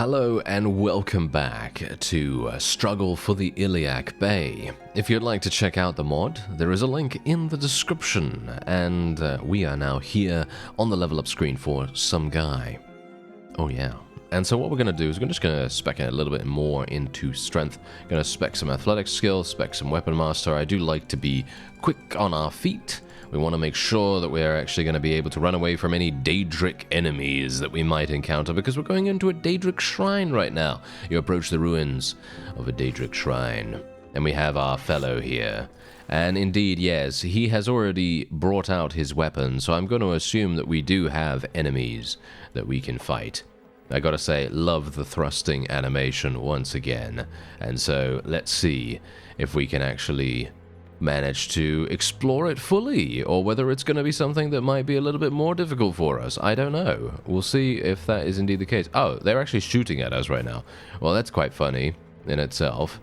Hello and welcome back to Struggle for the Iliac Bay. If you'd like to check out the mod, there is a link in the description, and we are now here on the level up screen for some guy. Oh yeah. And so what we're going to do is we're just going to spec a little bit more into strength. Going to spec some athletic skill, spec some weapon master. I do like to be quick on our feet. We want to make sure that we're actually going to be able to run away from any DAEDRIC enemies that we might encounter, because we're going into a DAEDRIC shrine right now. You approach the ruins of a DAEDRIC shrine, and we have our fellow here. And indeed, yes, he has already brought out his weapon, so I'm going to assume that we do have enemies that we can fight. I gotta say, love the thrusting animation once again. And so, let's see if we can actually manage to explore it fully, or whether it's going to be something that might be a little bit more difficult for us. I don't know. We'll see if that is indeed the case. Oh, they're actually shooting at us right now. Well, that's quite funny in itself.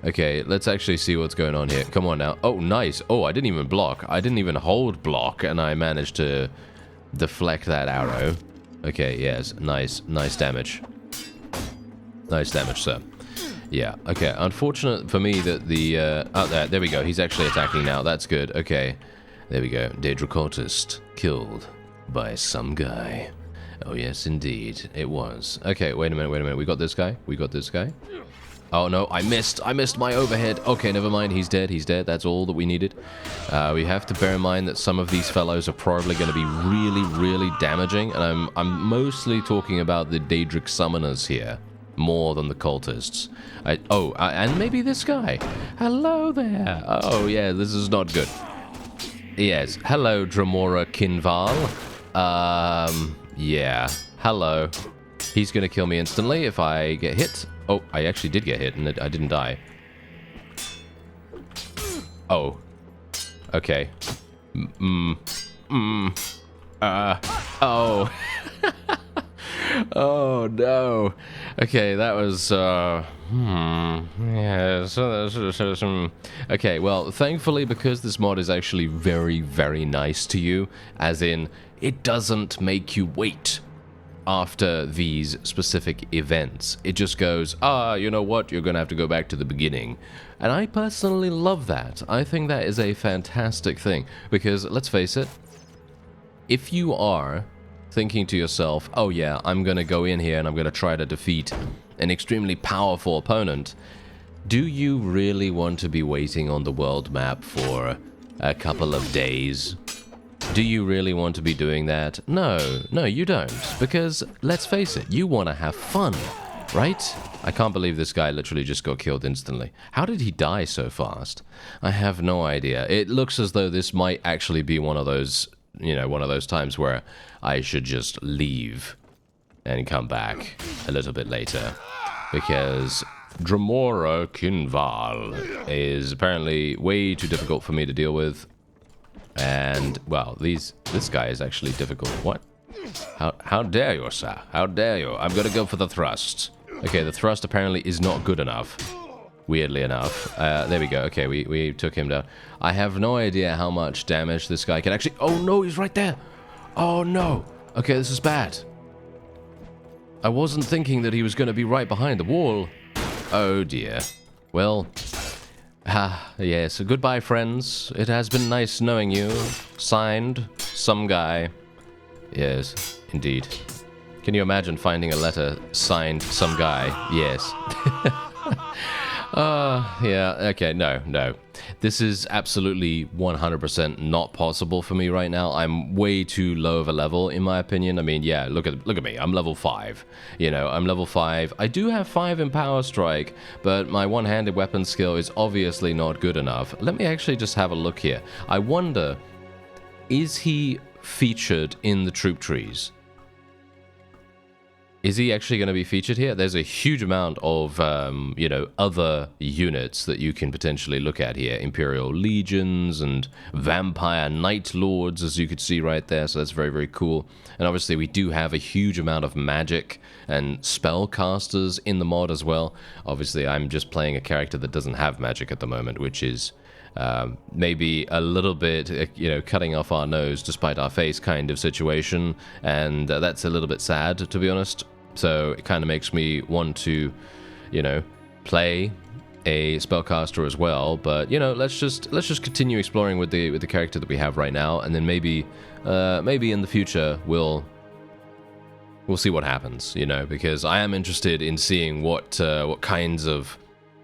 Okay, let's actually see what's going on here. Come on now. Oh, nice. Oh, I didn't even block. I didn't even hold block, and I managed to deflect that arrow. Okay, yes. Nice. Nice damage. Nice damage, sir. Yeah, okay. Unfortunate for me that the... oh, there we go. He's actually attacking now. That's good. Okay. There we go. DAEDRIC cultist killed by some guy. Oh, yes, indeed. It was. Okay, wait a minute. We got this guy? We got this guy? Oh, no. I missed my overhead. Okay, never mind. He's dead. He's dead. That's all that we needed. We have to bear in mind that some of these fellows are probably going to be really, really damaging. And I'm mostly talking about the DAEDRIC summoners here, more than the cultists. And maybe this guy. Hello there. Oh, yeah, this is not good. Yes. Hello, Dramora Kinval. Yeah. Hello. He's going to kill me instantly if I get hit. Oh, I actually did get hit, and I didn't die. Oh. Okay. Oh. Oh, no. Okay, that was, yeah, so okay, well, thankfully, because this mod is actually very, very nice to you, as in, it doesn't make you wait after these specific events. It just goes, you know what, you're gonna have to go back to the beginning. And I personally love that. I think that is a fantastic thing, because, let's face it, if you are thinking to yourself, oh yeah, I'm gonna go in here and I'm gonna try to defeat an extremely powerful opponent, do you really want to be waiting on the world map for a couple of days? Do you really want to be doing that? No, you don't, because let's face it, you want to have fun, right? I can't believe this guy literally just got killed instantly. How did he die so fast? I have no idea. It looks as though this might actually be one of those, you know, one of those times where I should just leave and come back a little bit later, because Dramora Kinval is apparently way too difficult for me to deal with. And, well, this guy is actually difficult. What? How dare you, sir? How dare you? I'm gonna go for the thrust. Okay, the thrust apparently is not good enough. Weirdly enough. There we go. Okay, we took him down. I have no idea how much damage this guy can actually... Oh, no, he's right there. Oh, no. Okay, this is bad. I wasn't thinking that he was going to be right behind the wall. Oh, dear. Well, yes. Goodbye, friends. It has been nice knowing you. Signed, some guy. Yes, indeed. Can you imagine finding a letter signed, some guy? Yes. Yeah, okay, no. This is absolutely 100% not possible for me right now. I'm way too low of a level, in my opinion. I mean, yeah, look at me. I'm level 5. You know, I'm level 5. I do have 5 in Power Strike, but my one-handed weapon skill is obviously not good enough. Let me actually just have a look here. I wonder, is he featured in the troop trees? Is he actually going to be featured here? There's a huge amount of, you know, other units that you can potentially look at here. Imperial Legions and Vampire Knight Lords, as you could see right there. So that's very, very cool. And obviously we do have a huge amount of magic and spellcasters in the mod as well. Obviously I'm just playing a character that doesn't have magic at the moment, which is maybe a little bit, you know, cutting off our nose despite our face kind of situation. And that's a little bit sad, to be honest. So it kind of makes me want to, you know, play a spellcaster as well. But you know, let's just continue exploring with the character that we have right now, and then maybe in the future we'll see what happens. You know, because I am interested in seeing what kinds of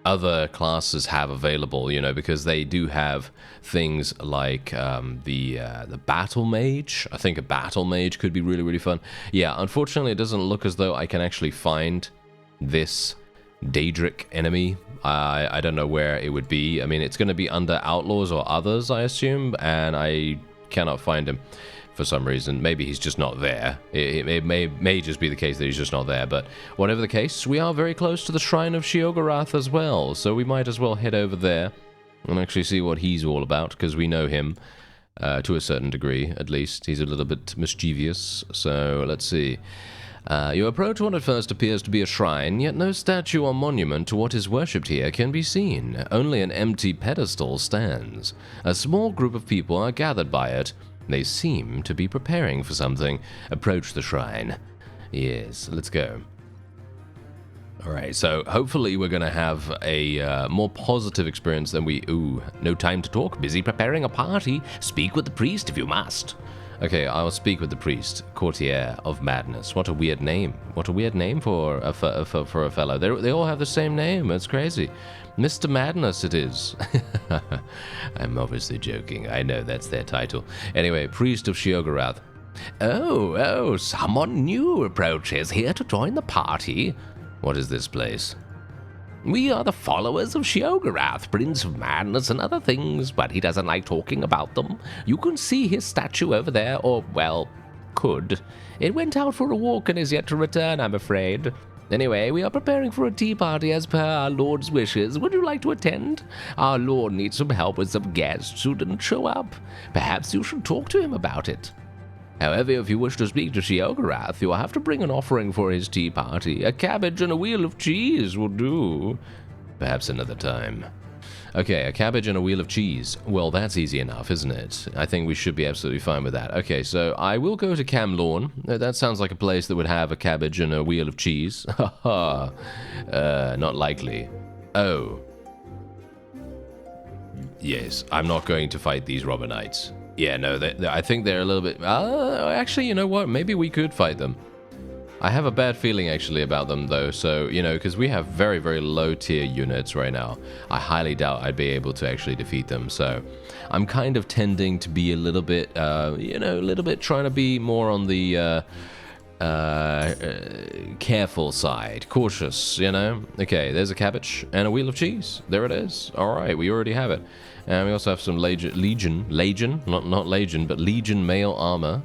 other classes have available, you know, because they do have things like the battle mage. I think a battle mage could be really, really fun. Yeah, unfortunately, it doesn't look as though I can actually find this DAEDRIC enemy. I don't know where it would be. I mean, it's going to be under outlaws or others, I assume, and I cannot find him for some reason. Maybe he's just not there. It may just be the case that he's just not there, but whatever the case, we are very close to the Shrine of SHEOGORATH as well, so we might as well head over there and actually see what he's all about, because we know him to a certain degree, at least. He's a little bit mischievous, so let's see. You approach what at first appears to be a shrine, yet no statue or monument to what is worshipped here can be seen. Only an empty pedestal stands. A small group of people are gathered by it. They seem to be preparing for something. Approach the shrine. Yes, let's go. Alright, so hopefully we're going to have a more positive experience than we... Ooh, no time to talk. Busy preparing a party. Speak with the priest if you must. Okay, I'll speak with the priest. Courtier of Madness. What a weird name. What a weird name for a fellow. They all have the same name. It's crazy. Mr. Madness it is. I'm obviously joking. I know that's their title. Anyway, Priest of SHEOGORATH. Oh, someone new approaches here to join the party. What is this place? We are the followers of SHEOGORATH, Prince of Madness and other things, but he doesn't like talking about them. You can see his statue over there, or, well, could. It went out for a walk and is yet to return, I'm afraid. Anyway, we are preparing for a tea party as per our Lord's wishes. Would you like to attend? Our Lord needs some help with some guests who didn't show up. Perhaps you should talk to him about it. However, if you wish to speak to SHEOGORATH, you will have to bring an offering for his tea party. A cabbage and a wheel of cheese will do. Perhaps another time. Okay, a cabbage and a wheel of cheese. Well, that's easy enough, isn't it? I think we should be absolutely fine with that. Okay, so I will go to Camlorn. That sounds like a place that would have a cabbage and a wheel of cheese. Haha. Not likely. Oh. Yes, I'm not going to fight these robber knights. Yeah, no, I think they're a little bit... actually, you know what? Maybe we could fight them. I have a bad feeling, actually, about them, though. So, you know, because we have very, very low-tier units right now. I highly doubt I'd be able to actually defeat them. So, I'm kind of tending to be a little bit, you know, a little bit trying to be more on the... careful side. Cautious, you know? Okay, there's a cabbage and a wheel of cheese. There it is. Alright, we already have it. And we also have some Legion, not Legion, but Legion mail armor.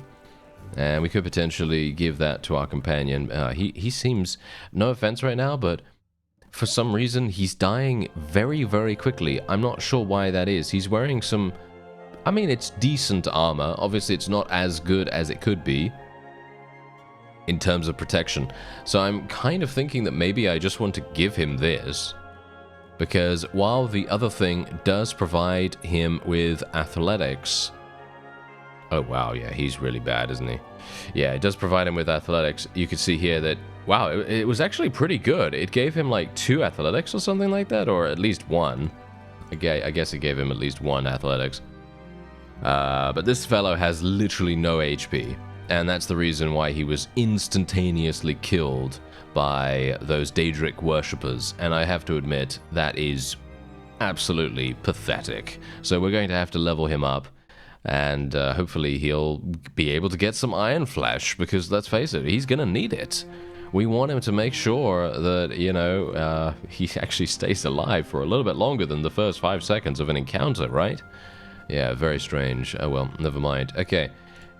And we could potentially give that to our companion. He seems, no offense right now, but for some reason he's dying very, very quickly. I'm not sure why that is. He's wearing some, I mean, it's decent armor. Obviously, it's not as good as it could be in terms of protection. So I'm kind of thinking that maybe I just want to give him this. Because while the other thing does provide him with athletics... Oh, wow, yeah, he's really bad, isn't he? Yeah, it does provide him with athletics. You can see here that, wow, it was actually pretty good. It gave him like 2 athletics or something like that, or at least 1. I guess it gave him at least 1 athletics. But this fellow has literally no HP. And that's the reason why he was instantaneously killed by those DAEDRIC worshippers. And I have to admit, that is absolutely pathetic. So we're going to have to level him up. And hopefully he'll be able to get some iron flesh. Because let's face it, he's going to need it. We want him to make sure that, you know, he actually stays alive for a little bit longer than the first 5 seconds of an encounter, right? Yeah, very strange. Oh well, never mind. Okay.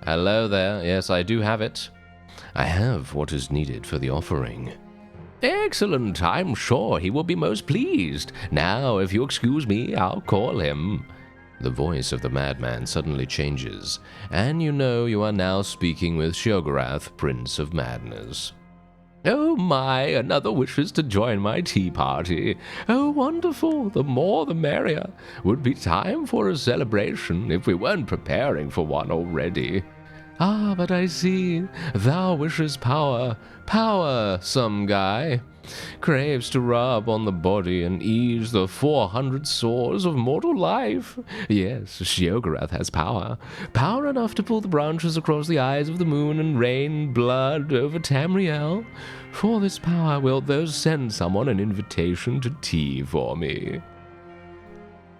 Hello there. Yes, I do have it. I have what is needed for the offering. Excellent. I'm sure he will be most pleased. Now, if you excuse me, I'll call him. The voice of the madman suddenly changes, and you know you are now speaking with SHEOGORATH, Prince of Madness. Oh my, another wishes to join my tea party. Oh, wonderful, the more the merrier. Would be time for a celebration if we weren't preparing for one already. Ah, but I see, thou wishes power. Power, some guy. Craves to rub on the body and ease the 400 sores of mortal life. Yes, SHEOGORATH has power. Power enough to pull the branches across the eyes of the moon and rain blood over Tamriel. For this power wilt thou send someone an invitation to tea for me.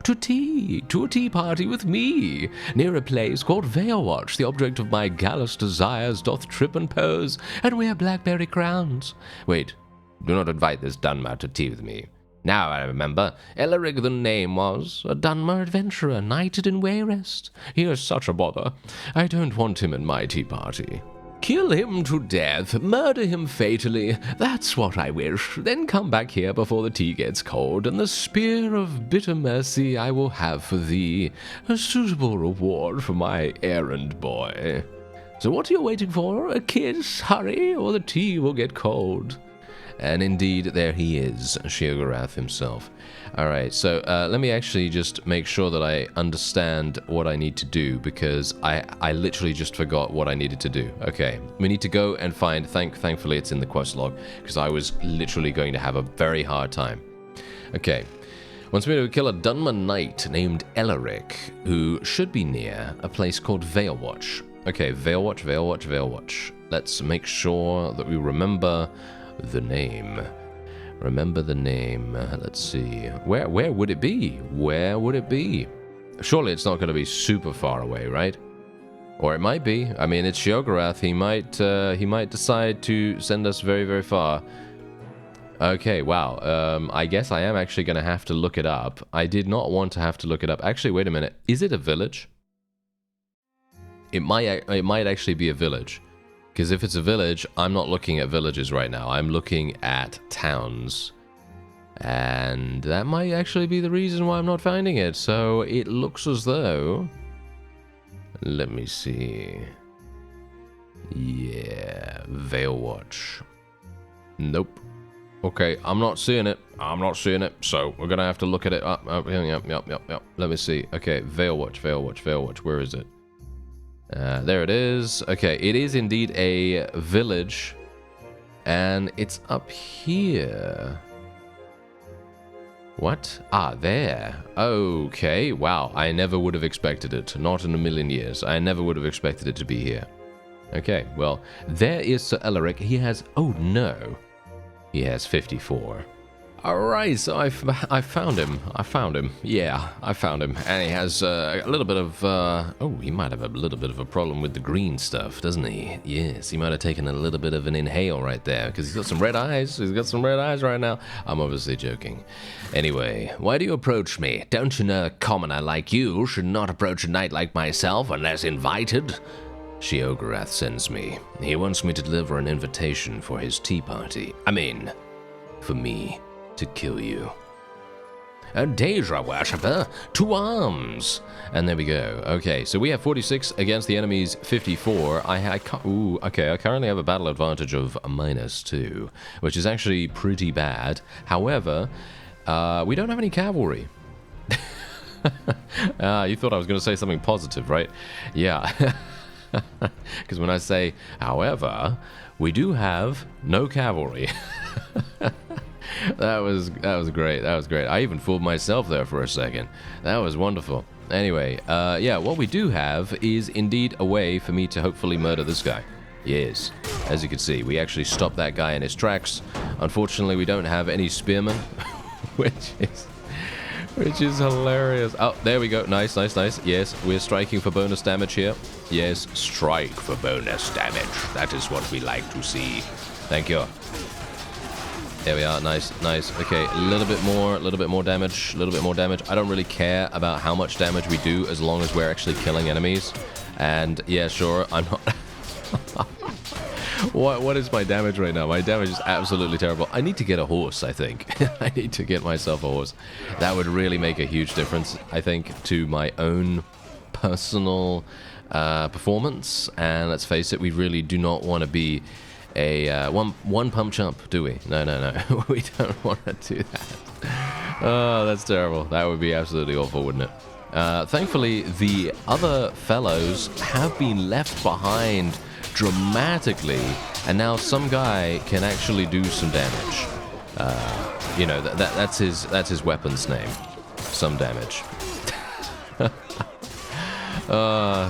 To a tea party with me, near a place called Veilwatch, the object of my gallous desires doth trip and pose, and wear blackberry crowns. Wait, do not invite this Dunmer to tea with me. Now I remember, Iliac the name was, a Dunmer adventurer, knighted in Wayrest. He is such a bother. I don't want him in my tea party. Kill him to death, murder him fatally, that's what I wish. Then come back here before the tea gets cold, and the spear of bitter mercy I will have for thee, a suitable reward for my errand boy. So what are you waiting for? A kiss? Hurry, or the tea will get cold. And indeed, there he is, SHEOGORATH himself. Alright, so let me actually just make sure that I understand what I need to do, because I literally just forgot what I needed to do. Okay, we need to go and find, thankfully it's in the quest log, because I was literally going to have a very hard time. Okay, wants me to kill a Dunmer knight named Iliac, who should be near a place called Veilwatch. Okay, Veilwatch. Let's make sure that we remember the name. Remember the name. Let's see. Where would it be? Where would it be? Surely it's not going to be super far away, right? Or it might be. I mean, it's SHEOGORATH. He might decide to send us very, very far. Okay, wow. I guess I am actually going to have to look it up. I did not want to have to look it up. Actually, wait a minute. Is it a village? It might actually be a village. Because if it's a village, I'm not looking at villages right now. I'm looking at towns. And that might actually be the reason why I'm not finding it. So it looks as though... Let me see. Yeah, Veilwatch. Nope. Okay, I'm not seeing it. So we're going to have to look at it. Yep. Let me see. Okay, Veilwatch. Where is it? There it is. Okay, it is indeed a village, and it's up here. What? Ah, there. Okay, wow. I never would have expected it. Not in a million years. I never would have expected it to be here. Okay, well, there is Sir Iliac. He has... Oh, no. He has 54. Alright, so I found him. Yeah, I found him. And he has a little bit of... oh, he might have a little bit of a problem with the green stuff, doesn't he? Yes, he might have taken a little bit of an inhale right there, because he's got some red eyes. He's got some red eyes right now. I'm obviously joking. Anyway, why do you approach me? Don't you know a commoner like you should not approach a knight like myself unless invited? SHEOGORATH sends me. He wants me to deliver an invitation for his tea party. I mean, for me to kill you. A Daedra worshipper, to arms! And there we go. Okay, so we have 46 against the enemy's 54. I currently have a battle advantage of -2, which is actually pretty bad. However, we don't have any cavalry. You thought I was going to say something positive, right? Yeah. Because when I say, however, we do have no cavalry. That was great. I even fooled myself there for a second. That was wonderful. Anyway, yeah, what we do have is indeed a way for me to hopefully murder this guy. Yes, as you can see, we actually stopped that guy in his tracks. Unfortunately, we don't have any spearmen, which is hilarious. Oh, there we go. Nice. Yes, we're striking for bonus damage here. Yes, strike for bonus damage. That is what we like to see. Thank you. There we are. Nice. Okay, a little bit more damage. I don't really care about how much damage we do as long as we're actually killing enemies. And yeah, sure, I'm not... What is my damage right now? My damage is absolutely terrible. I need to get a horse, I think. I need to get myself a horse. That would really make a huge difference, I think, to my own personal performance. And let's face it, we really do not want to be a one pump chump, do we? No. We don't want to do that. Oh, that's terrible. That would be absolutely awful, wouldn't it? Thankfully, the other fellows have been left behind dramatically, and now some guy can actually do some damage. You know, that's his weapon's name. Some damage.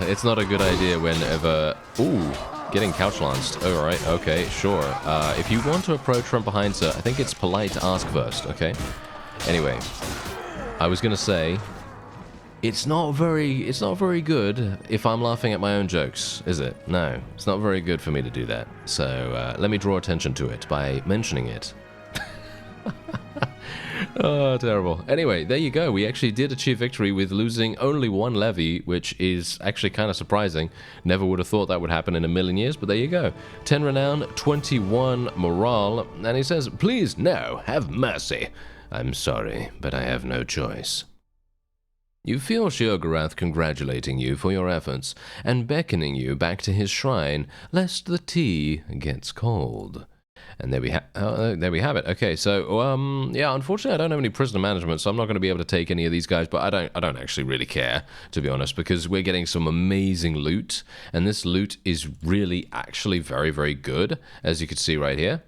It's not a good idea whenever... Ooh, getting couch lanced. Alright, okay, sure. If you want to approach from behind, sir, I think it's polite to ask first, okay? Anyway, I was gonna say... It's not very good if I'm laughing at my own jokes, is it? No, it's not very good for me to do that. So let me draw attention to it by mentioning it. Oh, terrible. Anyway, there you go. We actually did achieve victory with losing only one levy, which is actually kind of surprising. Never would have thought that would happen in a million years, but there you go. 10 renown, 21 morale, and he says, "Please, no, have mercy. I'm sorry, but I have no choice." You feel SHEOGORATH congratulating you for your efforts and beckoning you back to his shrine, lest the tea gets cold. And there we have it. Okay, so yeah, unfortunately, I don't have any prisoner management, so I'm not going to be able to take any of these guys. But I don't actually really care, to be honest, because we're getting some amazing loot, and this loot is really actually very, very good, as you can see right here.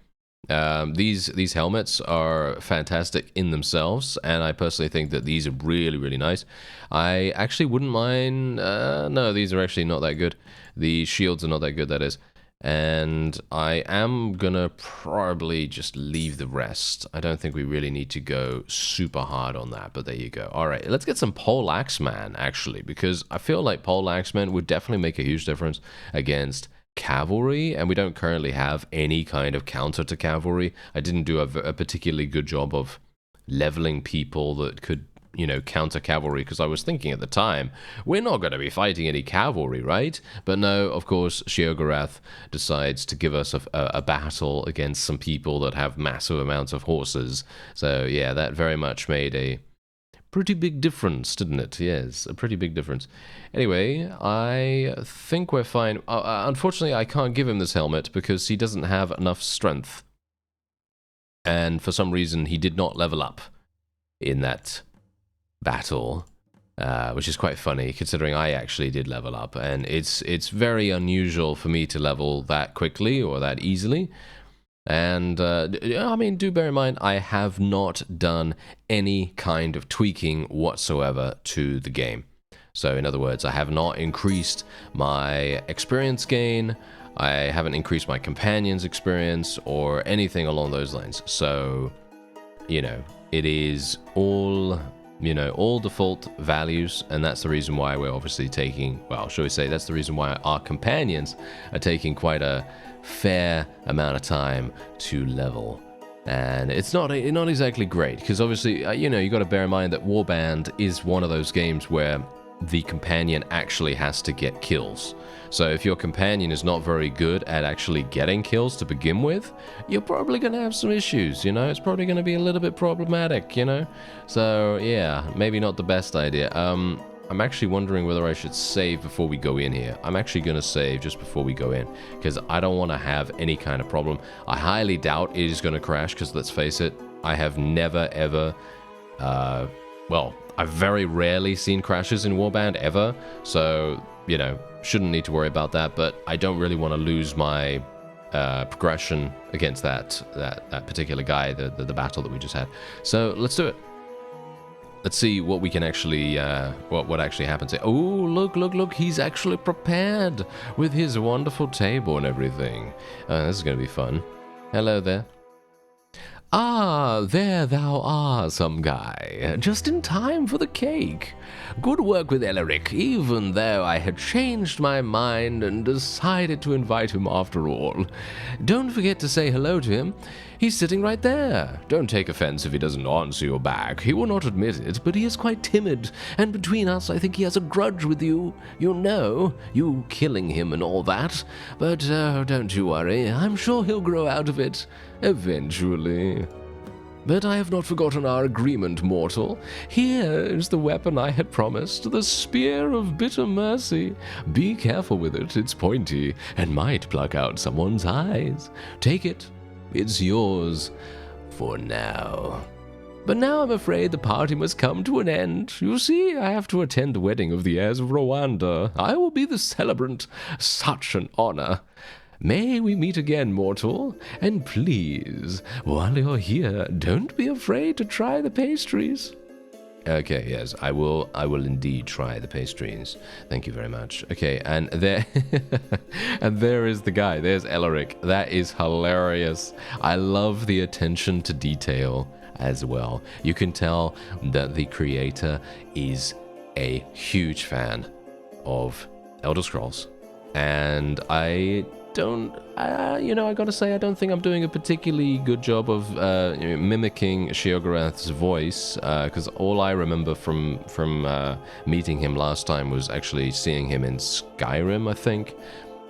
These helmets are fantastic in themselves, and I personally think that these are really, really nice. I actually wouldn't mind... no, these are actually not that good. The shields are not that good, that is. And I am gonna probably just leave the rest. I don't think we really need to go super hard on that, but there you go. Alright, let's get some Pole Axeman, actually, because I feel like Pole Axeman would definitely make a huge difference against cavalry, and we don't currently have any kind of counter to cavalry. I didn't do a particularly good job of leveling people that could, you know, counter cavalry, because I was thinking at the time, we're not going to be fighting any cavalry, right? But no, of course, SHEOGORATH decides to give us a battle against some people that have massive amounts of horses. So yeah, that very much made a pretty big difference, didn't it? Yes, a pretty big difference. Anyway, I think we're fine. Unfortunately, I can't give him this helmet because he doesn't have enough strength. And for some reason, he did not level up in that battle, which is quite funny considering I actually did level up, and it's very unusual for me to level that quickly or that easily. And I mean, do bear in mind, I have not done any kind of tweaking whatsoever to the game. So in other words, I have not increased my experience gain, I haven't increased my companion's experience or anything along those lines. So, you know, it is all, you know, all default values, and that's the reason why we're obviously taking, well, shall we say, that's the reason why our companions are taking quite a fair amount of time to level. And it's not exactly great, because obviously, you know, you got to bear in mind that Warband is one of those games where the companion actually has to get kills. So if your companion is not very good at actually getting kills to begin with, you're probably going to have some issues, you know? It's probably going to be a little bit problematic, you know? So yeah, maybe not the best idea. I'm actually wondering whether I should save before we go in here. I'm actually going to save just before we go in, because I don't want to have any kind of problem. I highly doubt it is going to crash, because let's face it, I have never ever, well, I've very rarely seen crashes in Warband ever, so, you know, shouldn't need to worry about that, but I don't really want to lose my progression against that particular guy, the battle that we just had. So let's do it. Let's see what we can actually, what actually happens here. Oh, look, he's actually prepared with his wonderful table and everything. This is going to be fun. Hello there. Ah, there thou art, some guy. Just in time for the cake. Good work with Iliac, even though I had changed my mind and decided to invite him after all. Don't forget to say hello to him. He's sitting right there. Don't take offense if he doesn't answer your back. He will not admit it, but he is quite timid, and between us, I think he has a grudge with you. You know, you killing him and all that. But don't you worry. I'm sure he'll grow out of it. Eventually. But I have not forgotten our agreement, mortal. Here is the weapon I had promised, the Spear of Bitter Mercy. Be careful with it, it's pointy, and might pluck out someone's eyes. Take it. It's yours for now. But now I'm afraid the party must come to an end. You see, I have to attend the wedding of the heirs of Rwanda. I will be the celebrant. Such an honor. May we meet again, mortal? And please, while you're here, don't be afraid to try the pastries. Okay, yes, I will indeed try the pastries. Thank you very much. Okay, and there and there is the guy. There's Elaric. That is hilarious. I love the attention to detail as well. You can tell that the creator is a huge fan of Elder Scrolls. And I gotta say, I don't think I'm doing a particularly good job of mimicking SHEOGORATH's voice, because all I remember from meeting him last time was actually seeing him in Skyrim, I think.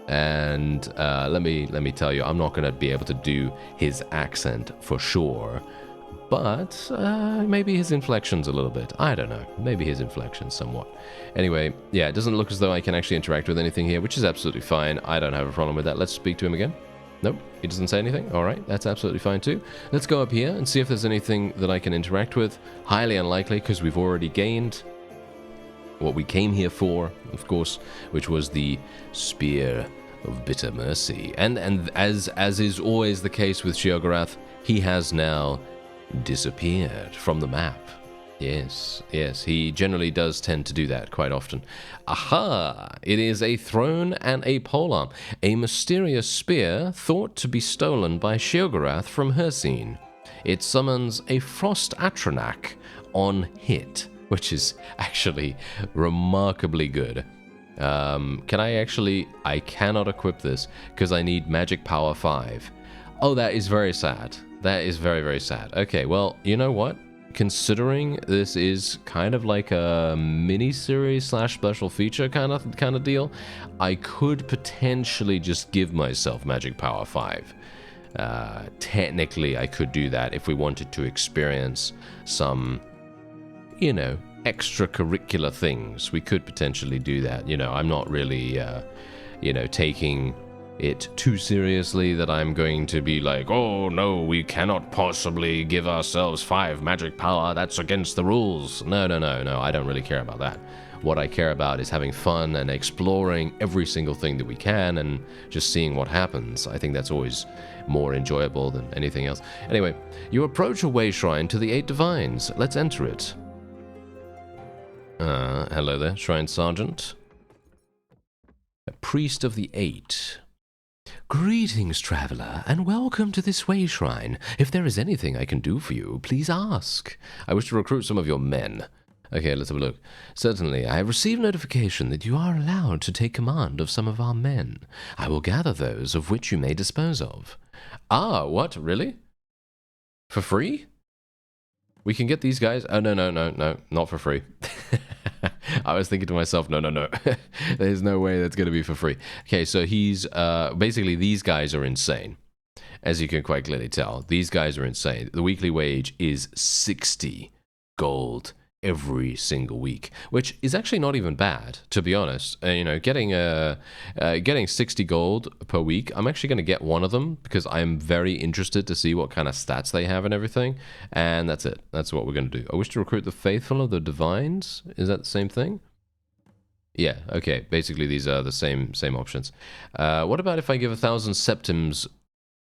And let me tell you, I'm not gonna be able to do his accent for sure. But maybe his inflection's a little bit. I don't know. Maybe his inflection's somewhat. Anyway, yeah, it doesn't look as though I can actually interact with anything here, which is absolutely fine. I don't have a problem with that. Let's speak to him again. Nope, he doesn't say anything. All right, that's absolutely fine too. Let's go up here and see if there's anything that I can interact with. Highly unlikely, because we've already gained what we came here for, of course, which was the Spear of Bitter Mercy. And as is always the case with SHEOGORATH, he has now disappeared from the map. Yes, he generally does tend to do that quite often. Aha! It is a throne and a polearm. A mysterious spear thought to be stolen by SHEOGORATH from her scene. It summons a Frost Atronach on hit, which is actually remarkably good. I cannot equip this because I need Magic Power 5. Oh, that is very sad. That is very, very sad. Okay, well, you know what? Considering this is kind of like a mini-series / special feature kind of deal, I could potentially just give myself Magic Power 5. Technically, I could do that if we wanted to experience some, extracurricular things. We could potentially do that. I'm not really, taking it too seriously that I'm going to be like, oh no, we cannot possibly give ourselves 5 magic power, that's against the rules. No, I don't really care about that. What I care about is having fun and exploring every single thing that we can and just seeing what happens. I think that's always more enjoyable than anything else. Anyway, you approach a way shrine to the 8 divines. Let's enter it. Hello there, Shrine Sergeant. A priest of the 8. Greetings, traveler, and welcome to this way shrine. If there is anything I can do for you, please ask. I wish to recruit some of your men. Okay, let's have a look. Certainly, I have received notification that you are allowed to take command of some of our men. I will gather those of which you may dispose of. Ah, what? Really? For free? We can get these guys? Oh, no, not for free. I was thinking to myself, no. There's no way that's going to be for free. Okay, so he's, basically these guys are insane. As you can quite clearly tell, these guys are insane. The weekly wage is 60 gold every single week, which is actually not even bad, to be honest. Getting 60 gold per week, I'm actually going to get one of them because I'm very interested to see what kind of stats they have and everything. And that's it. That's what we're going to do. I wish to recruit the faithful of the divines. Is that the same thing? Yeah, okay. Basically, these are the same options. What about if I give 1,000 septims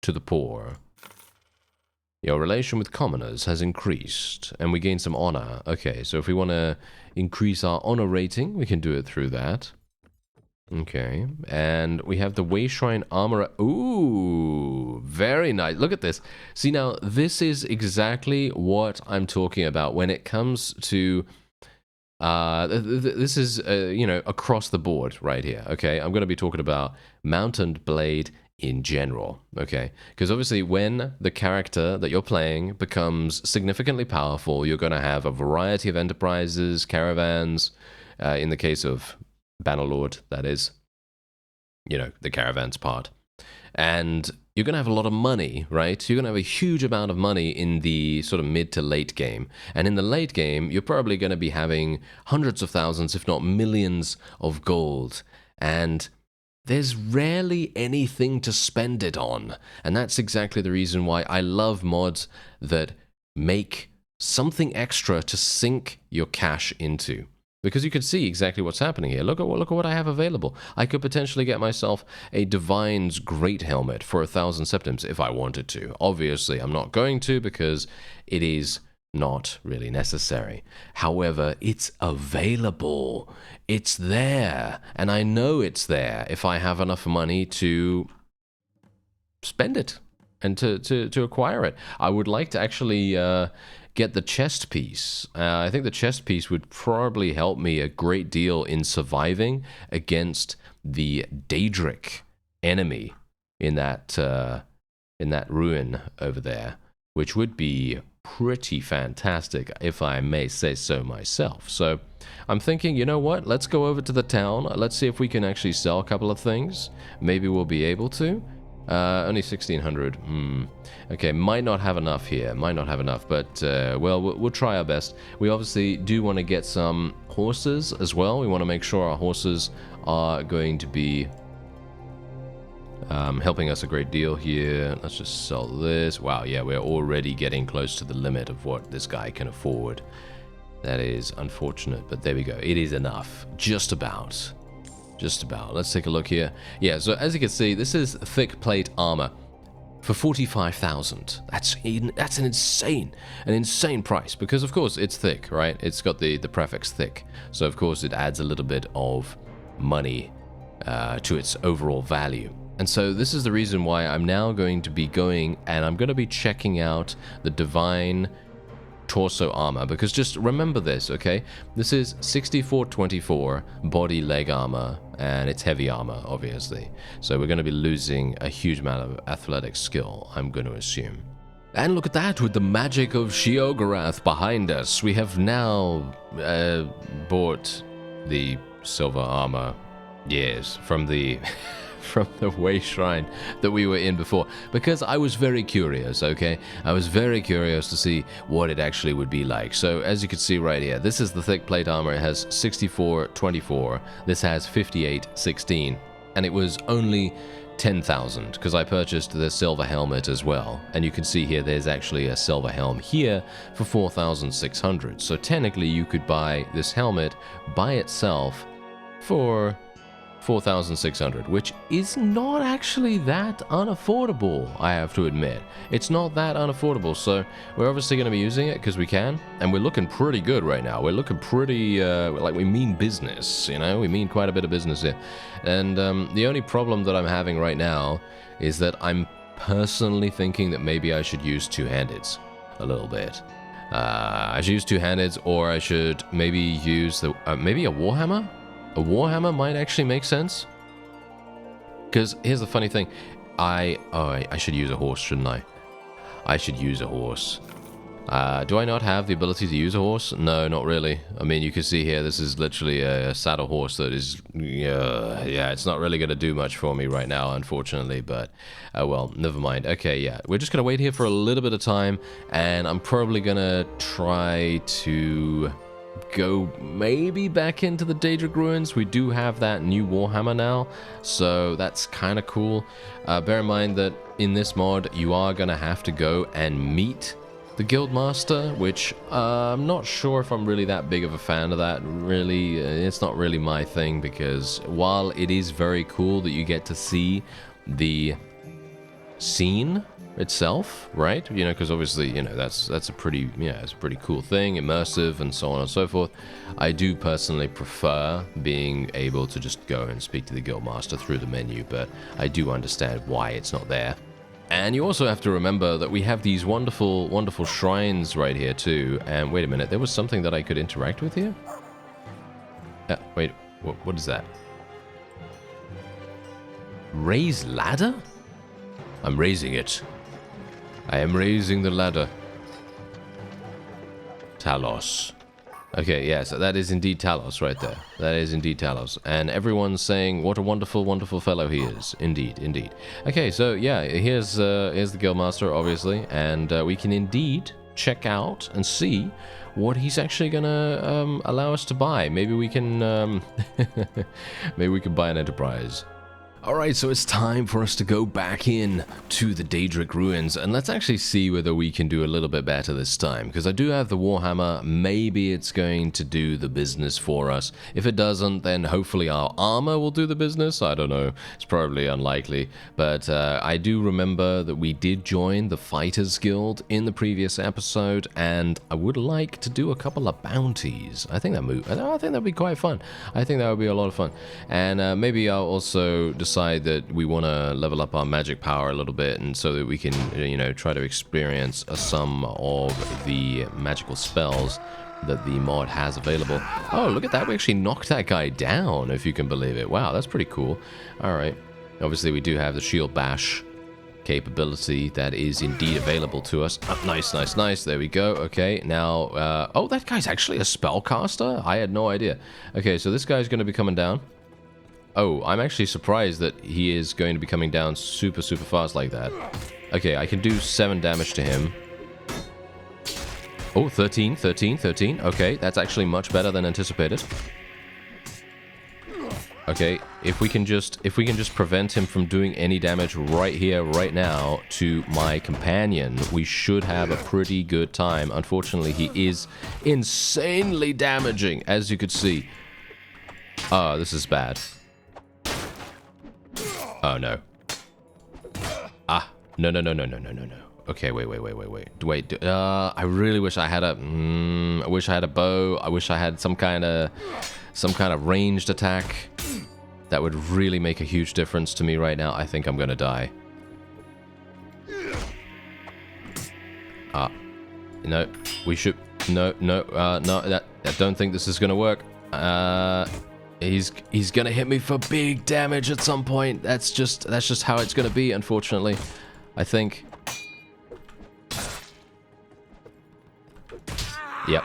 to the poor? Your relation with commoners has increased, and we gain some honor. Okay, so if we want to increase our honor rating, we can do it through that. Okay, and we have the Way Shrine Armorer. Ooh, very nice. Look at this. See, now, this is exactly what I'm talking about when it comes to... this is, across the board right here, okay? I'm going to be talking about Mountain Blade in general, okay? Because obviously when the character that you're playing becomes significantly powerful, you're going to have a variety of enterprises, caravans, in the case of Bannerlord, that is, the caravans part. And you're going to have a lot of money, right? You're going to have a huge amount of money in the sort of mid to late game. And in the late game, you're probably going to be having hundreds of thousands, if not millions of gold. And there's rarely anything to spend it on. And that's exactly the reason why I love mods that make something extra to sink your cash into. Because you can see exactly what's happening here. Look at what I have available. I could potentially get myself a Divine's Great Helmet for 1,000 septims if I wanted to. Obviously, I'm not going to because it is not really necessary. However, it's available. It's there. And I know it's there if I have enough money to spend it and to acquire it. I would like to actually get the chest piece. I think the chest piece would probably help me a great deal in surviving against the DAEDRIC enemy in that ruin over there, which would be pretty fantastic, if I may say so myself. So I'm thinking, you know what? Let's go over to the town. Let's see if we can actually sell a couple of things. Maybe we'll be able to. Only 1,600. Okay, might not have enough here. Might not have enough, but well, we'll try our best. We obviously do want to get some horses as well. We want to make sure our horses are going to be helping us a great deal here. Let's just sell this. Wow, yeah, we're already getting close to the limit of what this guy can afford. That is unfortunate, but there we go. It is enough. Just about. Just about. Let's take a look here. Yeah, so as you can see, this is thick plate armor for 45,000. That's an insane price, because of course it's thick, right? It's got the prefix thick, so of course it adds a little bit of money to its overall value. And so this is the reason why I'm now going to be going and I'm going to be checking out the Divine Torso armor, because just remember this, okay? This is 6424 body leg armor, and it's heavy armor, obviously. So we're going to be losing a huge amount of athletic skill, I'm going to assume. And look at that, with the magic of SHEOGORATH behind us, we have now bought the silver armor, yes, from the from the way shrine that we were in before, because I was very curious, okay? I was very curious to see what it actually would be like. So as you can see right here, this is the thick plate armor. It has 6424. This has 5816, and it was only 10,000 because I purchased the silver helmet as well. And you can see here there's actually a silver helm here for 4,600. So technically you could buy this helmet by itself for 4,600, which is not actually that unaffordable, I have to admit. It's not that unaffordable, so we're obviously going to be using it because we can, and we're looking pretty good right now. We're looking pretty, like we mean business, you know? We mean quite a bit of business here. And the only problem that I'm having right now is that I'm personally thinking that maybe I should use two-handeds a little bit. I should use two-handeds, or I should maybe use the, maybe a warhammer? A warhammer might actually make sense. Because here's the funny thing. I should use a horse, shouldn't I? I should use a horse. Do I not have the ability to use a horse? No, not really. I mean, you can see here, this is literally a saddle horse that is, yeah, it's not really going to do much for me right now, unfortunately, but, well, never mind. Okay, yeah, we're just going to wait here for a little bit of time, and I'm probably going to try to go maybe back into the DAEDRIC ruins. We do have that new warhammer now, so that's kind of cool. Bear in mind that in this mod you are gonna have to go and meet the guildmaster, which I'm not sure if I'm really that big of a fan of that. Really, it's not really my thing, because while it is very cool that you get to see the scene itself, right? You know, because obviously, you know, that's a pretty, yeah, it's a pretty cool thing, immersive and so on and so forth. I do personally prefer being able to just go and speak to the guildmaster through the menu, but I do understand why it's not there. And you also have to remember that we have these wonderful, wonderful shrines right here too. And wait a minute, there was something that I could interact with here? Wait, what is that? Raise ladder? I'm raising it. I am raising the ladder. Talos. Okay, yeah, so that is indeed Talos right there. That is indeed Talos. And everyone's saying what a wonderful, wonderful fellow he is. Indeed, indeed. Okay, so yeah, here's the guildmaster, obviously, and we can indeed check out and see what he's actually gonna allow us to buy. Maybe we can maybe we can buy an enterprise. Alright, so it's time for us to go back in to the Daedric ruins, and let's actually see whether we can do a little bit better this time, because I do have the Warhammer. Maybe it's going to do the business for us. If it doesn't, then hopefully our armor will do the business. I don't know, it's probably unlikely, but I do remember that we did join the Fighters Guild in the previous episode, and I would like to do a couple of bounties. I think that'd be quite fun. I think that would be a lot of fun, and maybe I'll also decide that we want to level up our magic power a little bit, and so that we can, you know, try to experience some of the magical spells that the mod has available. Oh, look at that. We actually knocked that guy down, if you can believe it. Wow, that's pretty cool. Alright. Obviously, we do have the shield bash capability that is indeed available to us. Oh, nice, nice, nice. There we go. Okay, now... oh, that guy's actually a spellcaster? I had no idea. Okay, so this guy's going to be coming down. Oh, I'm actually surprised that he is going to be coming down super, super fast like that. Okay, I can do 7 damage to him. Oh, 13, 13, 13. Okay, that's actually much better than anticipated. Okay, if we can just prevent him from doing any damage right here, right now, to my companion, we should have a pretty good time. Unfortunately, he is insanely damaging, as you could see. Oh, this is bad. Oh, no. Ah, no, no, no, no, no, no, no, no. Okay, wait. I really wish I had a... I wish I had a bow. I wish I had some kind of ranged attack. That would really make a huge difference to me right now. I think I'm gonna die. No, we should... No, I don't think this is gonna work. He's gonna hit me for big damage at some point. That's just how it's gonna be, unfortunately. I think. Yep.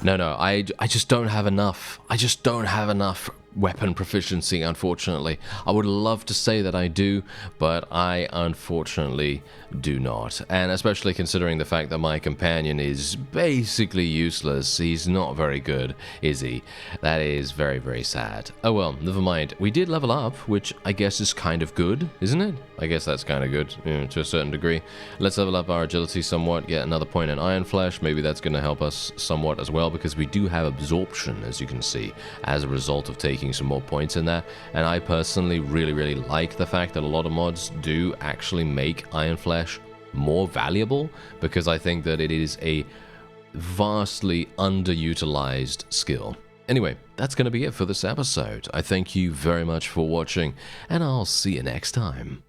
No, I just don't have enough. I just don't have enough weapon proficiency, unfortunately. I would love to say that I do, but I unfortunately do not. And especially considering the fact that my companion is basically useless. He's not very good, is he? That is very, very sad. Oh well, never mind. We did level up, which I guess is kind of good, isn't it? I guess that's kind of good, you know, to a certain degree. Let's level up our agility somewhat, get another point in Iron Flesh. Maybe that's going to help us somewhat as well, because we do have absorption, as you can see, as a result of taking some more points in there. And I personally really like the fact that a lot of mods do actually make Iron Flesh more valuable, because I think that it is a vastly underutilized skill. Anyway, that's going to be it for this episode. I thank you very much for watching, and I'll see you next time.